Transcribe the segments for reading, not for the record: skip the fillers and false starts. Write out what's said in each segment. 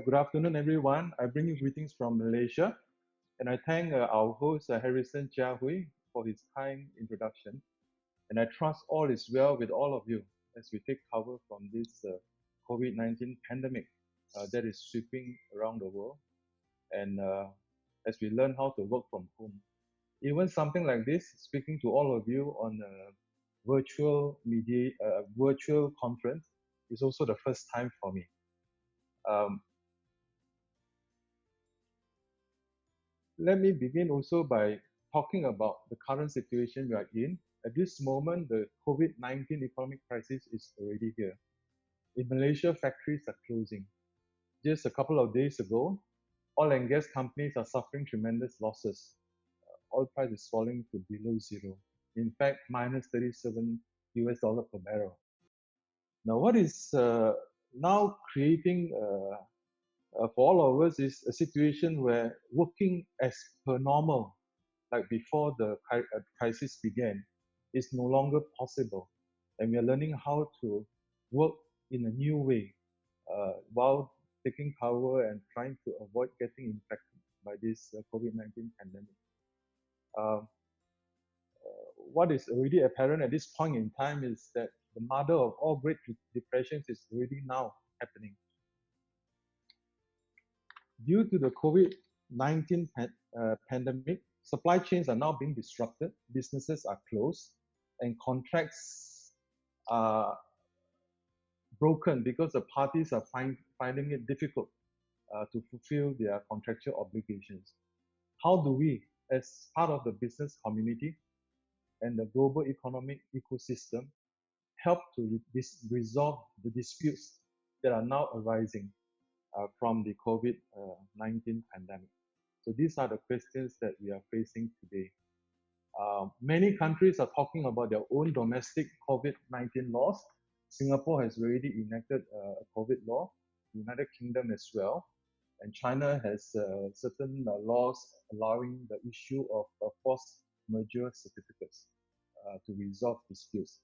good afternoon, everyone. I bring you greetings from Malaysia, and I thank our host, Harrison Jiahui, for his kind introduction. And I trust all is well with all of you as we take cover from this COVID-19 pandemic that is sweeping around the world, and as we learn how to work from home. Even something like this, speaking to all of you on a virtual conference, is also the first time for me. Let me begin also by talking about the current situation we are in. At this moment, the COVID-19 economic crisis is already here. In Malaysia, factories are closing. Just a couple of days ago, oil and gas companies are suffering tremendous losses. Oil price is falling to below zero. In fact, minus 37 US dollar per barrel. Now, what is now creating for all of us is a situation where working as per normal, like before the crisis began, is no longer possible. And we are learning how to work in a new way while taking cover and trying to avoid getting infected by this COVID-19 pandemic. What is already apparent at this point in time is that the mother of all great depressions is already now happening. Due to the COVID-19 pandemic, supply chains are now being disrupted, businesses are closed, and contracts are broken because the parties are finding it difficult to fulfill their contractual obligations. How do we, as part of the business community and the global economic ecosystem, help to resolve the disputes that are now arising from the COVID-19 pandemic? So these are the questions that we are facing today. Many countries are talking about their own domestic COVID-19 laws. Singapore has already enacted a COVID law, United Kingdom as well, and China has certain laws allowing the issue of forced Majeure certificates to resolve disputes.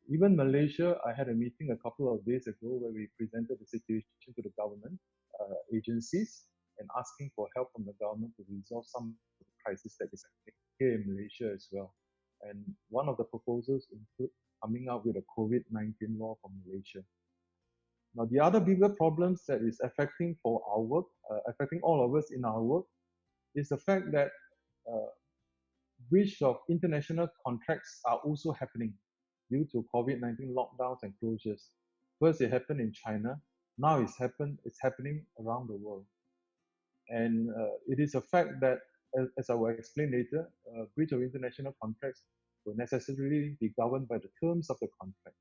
Even Malaysia, I had a meeting a couple of days ago where we presented the situation to the government agencies and asking for help from the government to resolve some of the crisis that is happening here in Malaysia as well. And one of the proposals include coming out with a COVID-19 law for Malaysia. Now, the other bigger problems that is affecting for our work, affecting all of us in our work, is the fact that breach of international contracts are also happening due to COVID-19 lockdowns and closures. First, it happened in China. Now it's happening around the world. And it is a fact that, as I will explain later, breach of international contracts will necessarily be governed by the terms of the contract.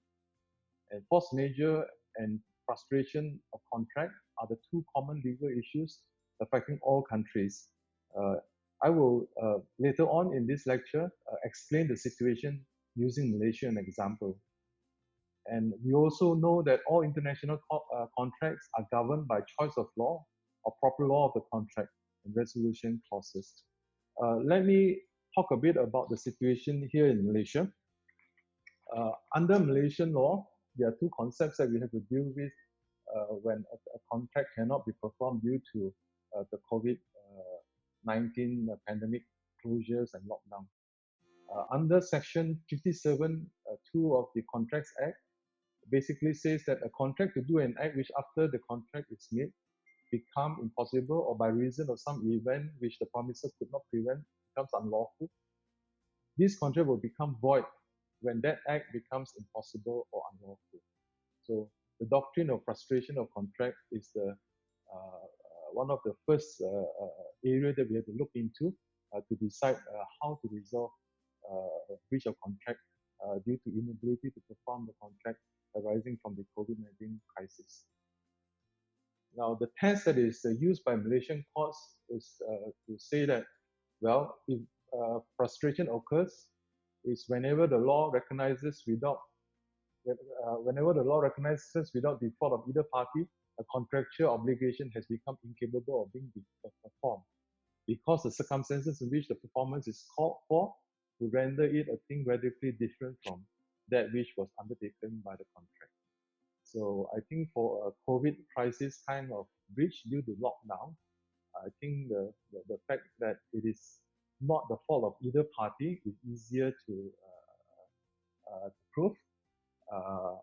And force majeure and frustration of contract are the two common legal issues affecting all countries. I will later on in this lecture explain the situation using Malaysia as an example. And we also know that all international contracts are governed by choice of law or proper law of the contract and resolution clauses. Let me talk a bit about the situation here in Malaysia. Under Malaysian law, there are two concepts that we have to deal with when a contract cannot be performed due to the COVID-19 pandemic closures and lockdown. Under Section 57(2) of the Contracts Act, basically says that a contract to do an act which after the contract is made become impossible or by reason of some event which the promiser could not prevent becomes unlawful, this contract will become void when that act becomes impossible or unlawful. So the doctrine of frustration of contract is the one of the first area that we have to look into to decide how to resolve breach of contract due to inability to perform the contract arising from the COVID-19 crisis. Now, the test that is used by Malaysian courts is to say that, well, if frustration occurs, is whenever the law recognizes without default of either party, a contractual obligation has become incapable of being performed, because the circumstances in which the performance is called for to render it a thing radically different from that which was undertaken by the contract. So I think for a COVID crisis kind of breach due to lockdown, I think the fact that it is not the fault of either party is easier to prove. Uh,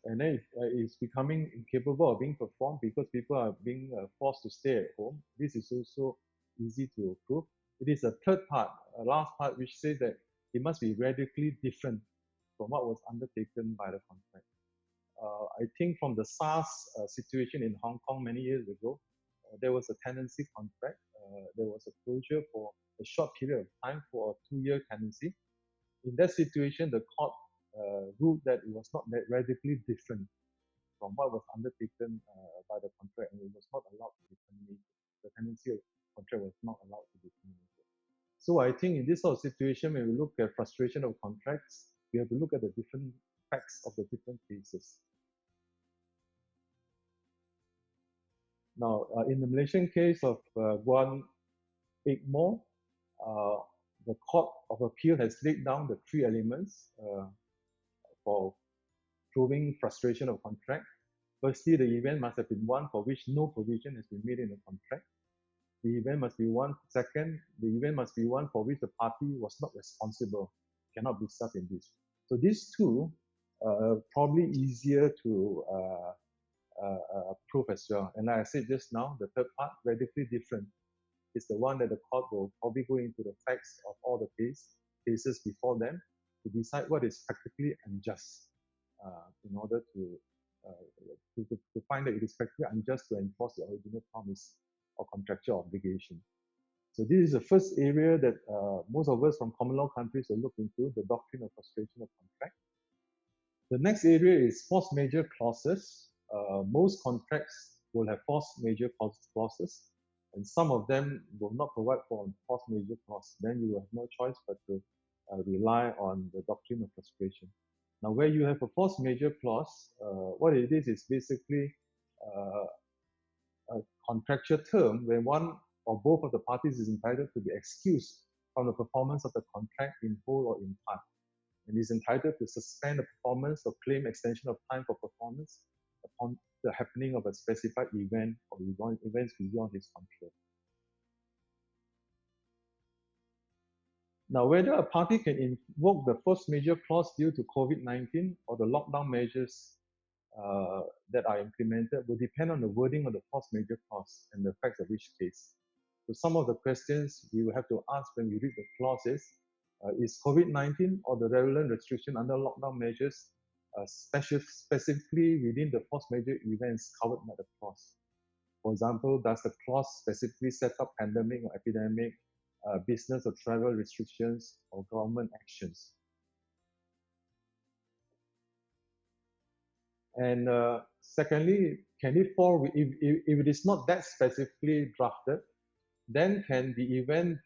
and then it's becoming incapable of being performed because people are being forced to stay at home. This is also easy to prove. It is a third part, a last part, which says that it must be radically different from what was undertaken by the contract. I think from the SARS situation in Hong Kong many years ago, there was a tenancy contract. There was a closure for a short period of time for a 2-year tenancy. In that situation, the court ruled that it was not that radically different from what was undertaken by the contract, and it was not allowed to be terminated. The tenancy contract was not allowed to be terminated. So I think in this sort of situation, when we look at frustration of contracts, we have to look at the different facts of the different cases. Now, in the Malaysian case of Guan Egmore, the Court of Appeal has laid down the 3 elements for proving frustration of contract. Firstly, the event must have been one for which no provision has been made in the contract. The event must be one. Second, the event must be one for which the party was not responsible, cannot be self-induced. So these two probably easier to prove as well. And like I said just now, the third part, radically different, is the one that the court will probably go into the facts of all the cases before them to decide what is practically unjust in order to find that it is practically unjust to enforce the original promise or contractual obligation. So this is the first area that most of us from common law countries will look into, the doctrine of frustration of contract. The next area is force majeure clauses. Most contracts will have force majeure clauses, and some of them will not provide for a force majeure clause. Then you have no choice but to rely on the doctrine of frustration. Now, where you have a force majeure clause, what it is basically a contractual term where one or both of the parties is entitled to be excused from the performance of the contract in whole or in part, and is entitled to suspend the performance or claim extension of time for performance upon the happening of a specified event or events beyond his control. Now, whether a party can invoke the force majeure clause due to COVID-19 or the lockdown measures that are implemented will depend on the wording of the force majeure clause and the facts of each case. So some of the questions we will have to ask when we read the clause is COVID-19 or the relevant restriction under lockdown measures specifically within the force majeure events covered by the clause? For example, does the clause specifically set up pandemic or epidemic, business or travel restrictions, or government actions? And secondly, can it fall, if it is not that specifically drafted, then can the event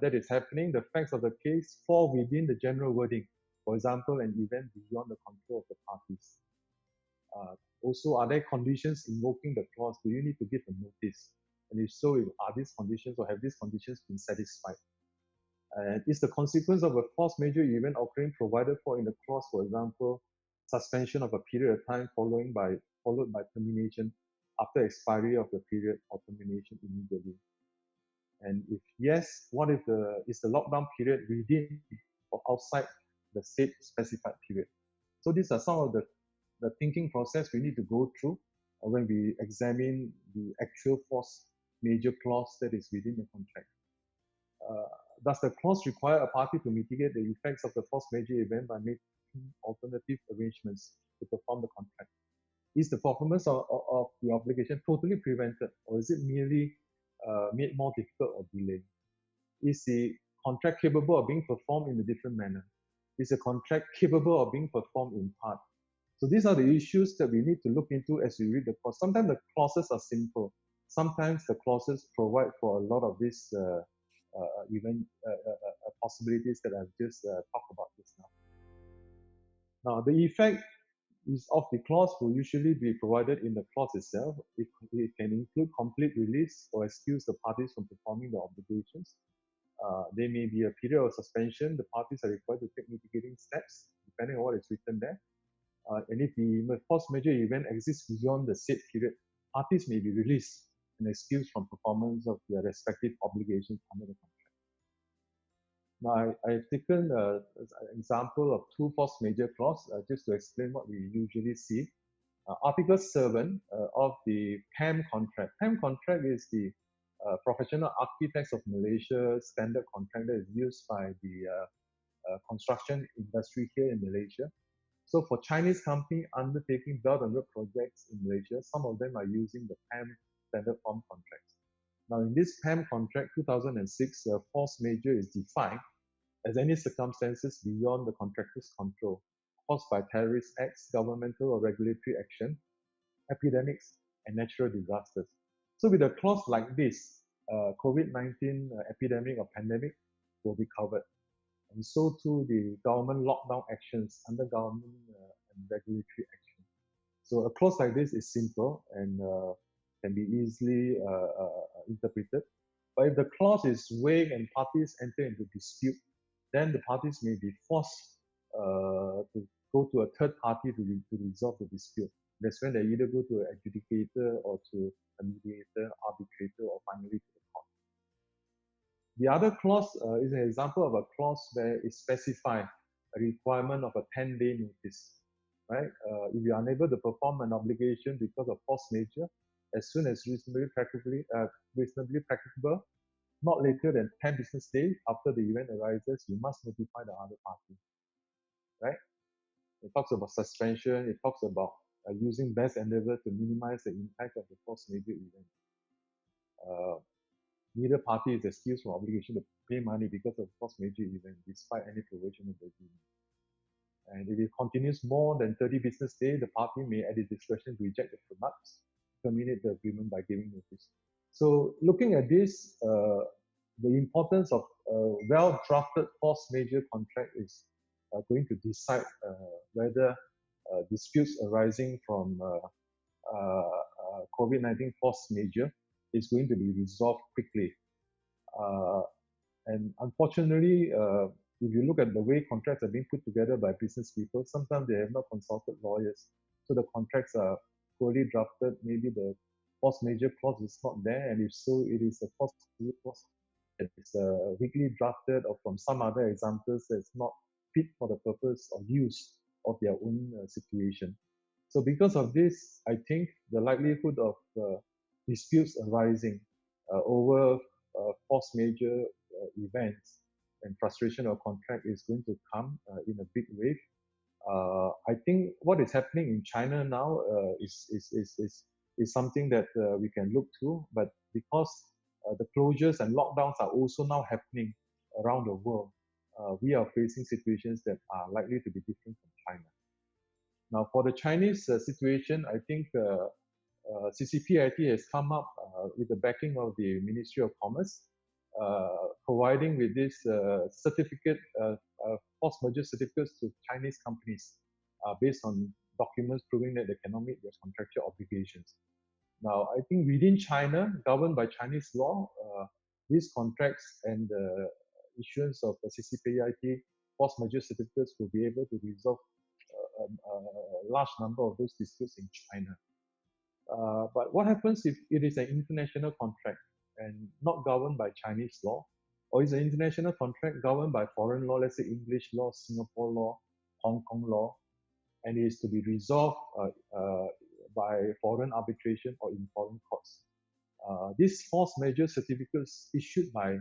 that is happening, the facts of the case, fall within the general wording? For example, an event beyond the control of the parties. Also, are there conditions invoking the clause? Do you need to give a notice? And if so, are these conditions or have these conditions been satisfied? And is the consequence of a force majeure event occurring provided for in the clause, for example, suspension of a period of time followed by termination after expiry of the period or termination immediately? And if yes, what if is the lockdown period within or outside the said specified period? So these are some of the thinking process we need to go through when we examine the actual force majeure clause that is within the contract. Does the clause require a party to mitigate the effects of the force majeure event by making alternative arrangements to perform the contract? Is the performance of the obligation totally prevented, or is it merely made more difficult or delayed? Is the contract capable of being performed in a different manner? Is the contract capable of being performed in part? So these are the issues that we need to look into as we read the clause. Sometimes the clauses are simple. Sometimes the clauses provide for a lot of these possibilities that I've just talked about just now. Now, the effect of the clause will usually be provided in the clause itself. It can include complete release or excuse the parties from performing the obligations. There may be a period of suspension. The parties are required to take mitigating steps depending on what is written there. And if the force majeure event exists beyond the said period, parties may be released and excused from performance of their respective obligations under the contract. Now, I've taken an example of two force majeure clause just to explain what we usually see. Article 7 of the PAM contract. PAM contract is the Professional Architects of Malaysia standard contract that is used by the construction industry here in Malaysia. So for Chinese company undertaking Belt and Road projects in Malaysia, some of them are using the PAM standard form contracts. Now in this PAM contract 2006, force majeure is defined as any circumstances beyond the contractor's control caused by terrorist acts, governmental or regulatory action, epidemics, and natural disasters. So with a clause like this, COVID-19 epidemic or pandemic will be covered. And so too the government lockdown actions under government and regulatory action. So a clause like this is simple and can be easily interpreted. But if the clause is vague and parties enter into dispute, then the parties may be forced to go to a third party to resolve the dispute. That's when they either go to an adjudicator or to a mediator, arbitrator, or finally to the court. The other clause is an example of a clause where it specifies a requirement of a 10-day notice. Right? If you are unable to perform an obligation because of force majeure, as soon as reasonably practicable, not later than 10 business days after the event arises, you must notify the other party. Right? It talks about suspension. It talks about using best endeavor to minimize the impact of the force majeure event. Neither party is excused from obligation to pay money because of force majeure event, despite any provision of the agreement. And if it continues more than 30 business days, the party may, at its discretion, reject the products, terminate the agreement by giving notice. So, looking at this, the importance of a well-drafted force majeure contract is going to decide whether disputes arising from COVID-19 force majeure is going to be resolved quickly. And unfortunately, if you look at the way contracts are being put together by business people, sometimes they have not consulted lawyers. So the contracts are poorly drafted. Maybe the force majeure clause is not there. And if so, it is a force majeure clause that is weakly drafted or from some other examples that's not fit for the purpose or use of their own situation. So because of this, I think the likelihood of disputes arising over force majeure events and frustration of contract is going to come in a big wave. I think what is happening in China now is something that we can look to, but because the closures and lockdowns are also now happening around the world, we are facing situations that are likely to be different from China. Now, for the Chinese situation, I think CCPIT has come up with the backing of the Ministry of Commerce, providing with this certificate, force majeure certificates to Chinese companies based on documents proving that they cannot meet their contractual obligations. Now, I think within China, governed by Chinese law, these contracts and the issuance of CCPIT force majeure certificates will be able to resolve a large number of those disputes in China. But what happens if it is an international contract and not governed by Chinese law, or is an international contract governed by foreign law, let's say English law, Singapore law, Hong Kong law, and is to be resolved by foreign arbitration or in foreign courts? These force majeure certificates issued by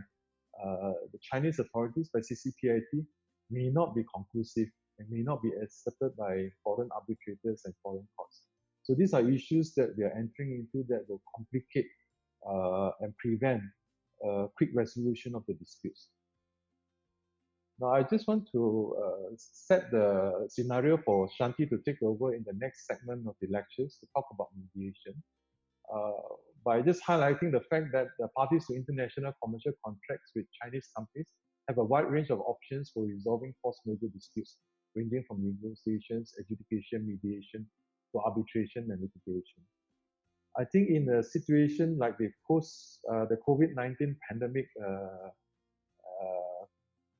the Chinese authorities, by CCPIT, may not be conclusive and may not be accepted by foreign arbitrators and foreign courts. So these are issues that we are entering into that will complicate and prevent quick resolution of the disputes. Now, I just want to set the scenario for Shanti to take over in the next segment of the lectures to talk about mediation, by just highlighting the fact that the parties to international commercial contracts with Chinese companies have a wide range of options for resolving force majeure disputes, ranging from negotiations, adjudication, mediation, to arbitration and litigation. I think in a situation like the COVID-19 pandemic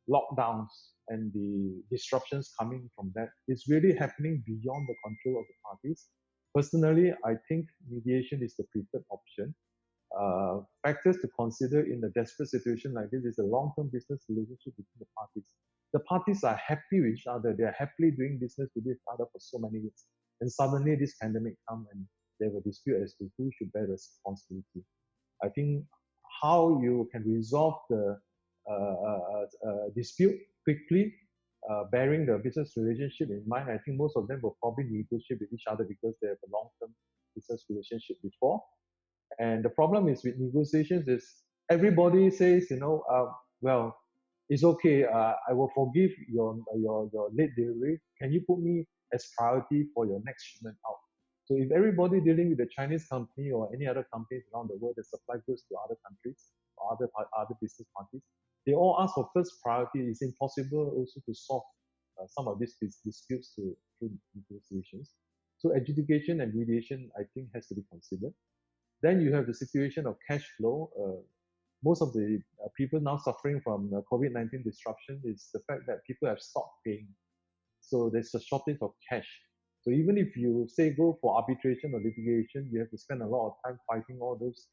lockdowns and the disruptions coming from that is really happening beyond the control of the parties. Personally, I think mediation is the preferred option. Factors to consider in a desperate situation like this is a long-term business relationship between the parties. The parties are happy with each other. They are happily doing business with each other for so many years. And suddenly this pandemic comes and they have a dispute as to who should bear responsibility. I think how you can resolve the dispute quickly, bearing the business relationship in mind, I think most of them will probably negotiate with each other because they have a long-term business relationship before. And the problem is with negotiations is everybody says, well, it's okay. I will forgive your late delivery. Can you put me as priority for your next shipment out? So if everybody dealing with a Chinese company or any other companies around the world that supply goods to other countries or other business parties, they all ask for first priority. It's impossible also to solve some of these disputes through negotiations. So adjudication and mediation, I think, has to be considered. Then you have the situation of cash flow. Most of the people now suffering from COVID-19 disruption is the fact that people have stopped paying. So there's a shortage of cash. So even if you say go for arbitration or litigation, you have to spend a lot of time fighting all those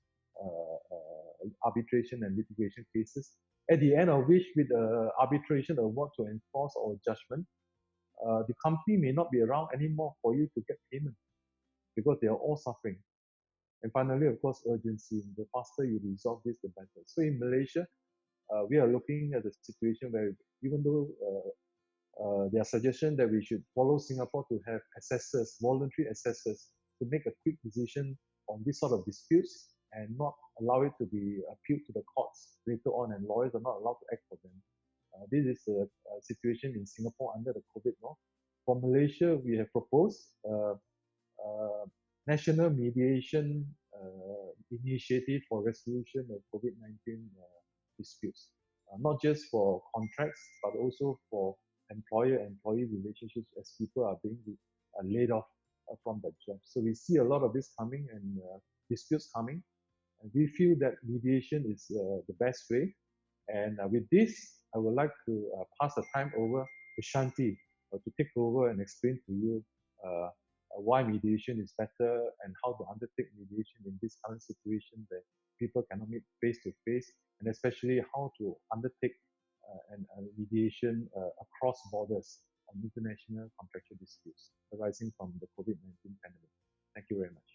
arbitration and litigation cases. At the end of which, with the arbitration award to enforce or judgment, the company may not be around anymore for you to get payment because they are all suffering. And finally, of course, urgency. The faster you resolve this, the better. So in Malaysia, we are looking at a situation where even though there are suggestions that we should follow Singapore to have assessors, voluntary assessors, to make a quick decision on this sort of disputes and not allow it to be appealed to the courts later on, and lawyers are not allowed to act for them. This is a situation in Singapore under the COVID law. For Malaysia, we have proposed national mediation initiative for resolution of COVID-19 disputes, not just for contracts, but also for employer-employee relationships as people are being laid off from their jobs. So we see a lot of this coming and disputes coming. And we feel that mediation is the best way. And with this, I would like to pass the time over to Shanti to take over and explain to you why mediation is better and how to undertake mediation in this current situation where people cannot meet face to face, and especially how to undertake mediation across borders on international contractual disputes arising from the COVID-19 pandemic. Thank you very much.